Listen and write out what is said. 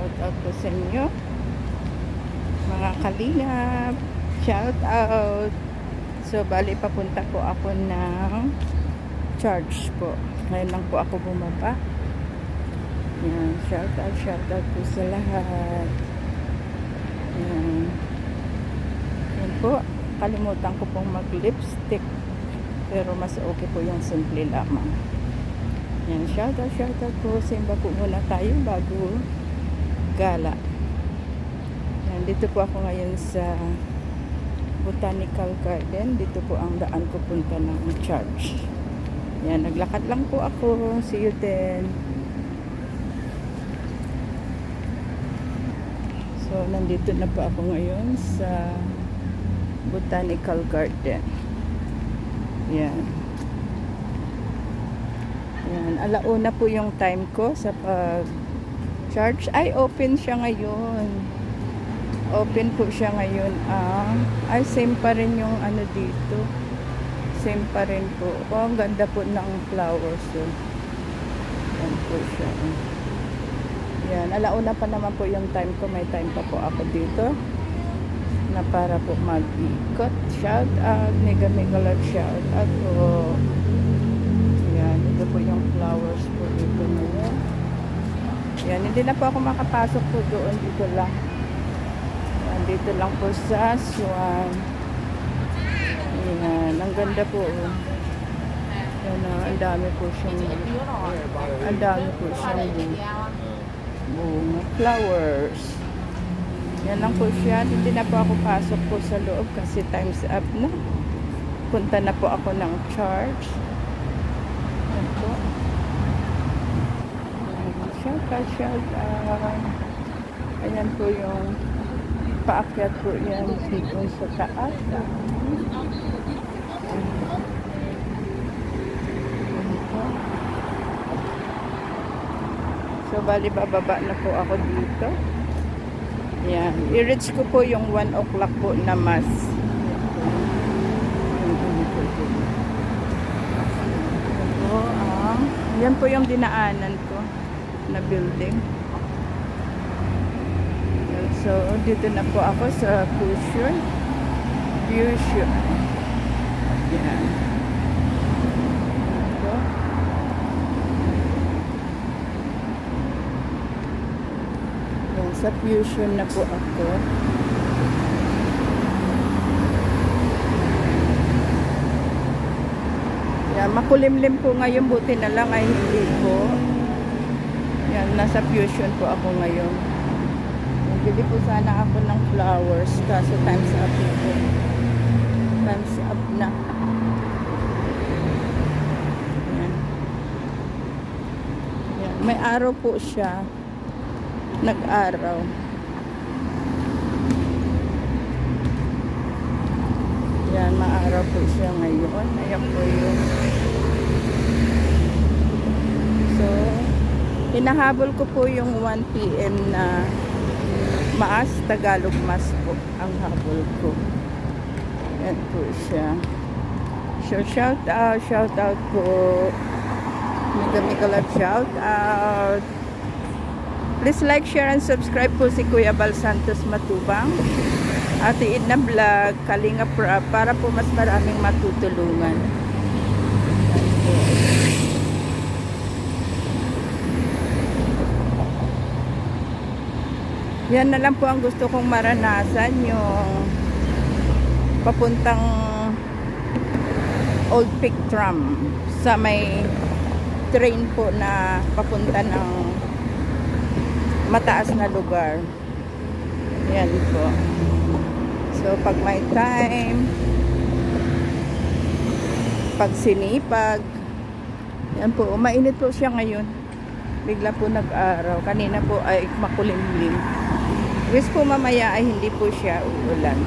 shout out po sa inyo. Mga kalingap, shout out. So, bali papunta po ako ng charge po. Ngayon lang po ako bumaba. Yan, shout out po sa lahat. Yan. Yan po, kalimutan ko pong mag lipstick. Pero mas okay po yung simple lamang. Yan, shout out po. Simba po muna tayo bago gala. Yan, dito po ako ngayon sa Botanical Garden. Dito po ang daan ko punta ng church. Yan, naglakad lang po ako. See you then. So, nandito na po ako ngayon sa Botanical Garden. Yan. Yan, alauna po yung time ko sa pag-charge. Ay, open siya ngayon. Open po siya ngayon. Ay, same pa rin yung ano dito. Same pa rin po. Oh, ang ganda po ng flowers. So. Yan po siya. Yan, alauna pa naman po yung time ko. May time pa po ako dito na para po mag-ikot. Shout out, mega love shout out po. Yan, ito po yung flowers po dito ngayon. Yan, hindi na po ako makapasok po doon. Dito lang. Yan, dito lang po sa Swan. Yan, ang ganda po. Yan, ang dami po siyang bunga, flowers. Yan lang po siya. Hindi na po ako pasok po sa loob kasi time's up na. Punta na po ako ng church. Yan po. Shout out. Ayan po yung paakyat po yan dito sa taas. So, bali bababa na po ako dito. Yan. I-reach ko po yung 1 o'clock po na mass. Yan po yung dinaanan ko na building. So, dito na po ako sa Fusion. Yan. Sa Fusion na po ako. Yan, makulimlim po ngayon, buti na lang ay hindi po. Yan, nasa Fusion po ako ngayon. Bili po sana ako ng flowers kaso time's up na po. Time's up na. Yan. Yan, may araw po siya. Nag-araw. Yan, maaraw po siya ngayon. Ayan po yun. So, hinahabol ko po yung 1 PM na maas, Tagalog mas po ang habol ko. Yan po siya. So, shout out po. Mega love shout out. Please like, share, and subscribe po si Kuya Bal Santos Matubang. Ate Edna Vlog, Kalinga Prab, para po mas maraming matutulungan. Yan na lang po ang gusto kong maranasan, yung papuntang Old Peak Tram sa may train po na papunta ng mataas na lugar. Yan po. So, pag may time, pag sinipag, yan po, mainit po siya ngayon. Bigla po nag-araw. Kanina po ay makulimlim. Wish po mamaya ay hindi po siya uulan.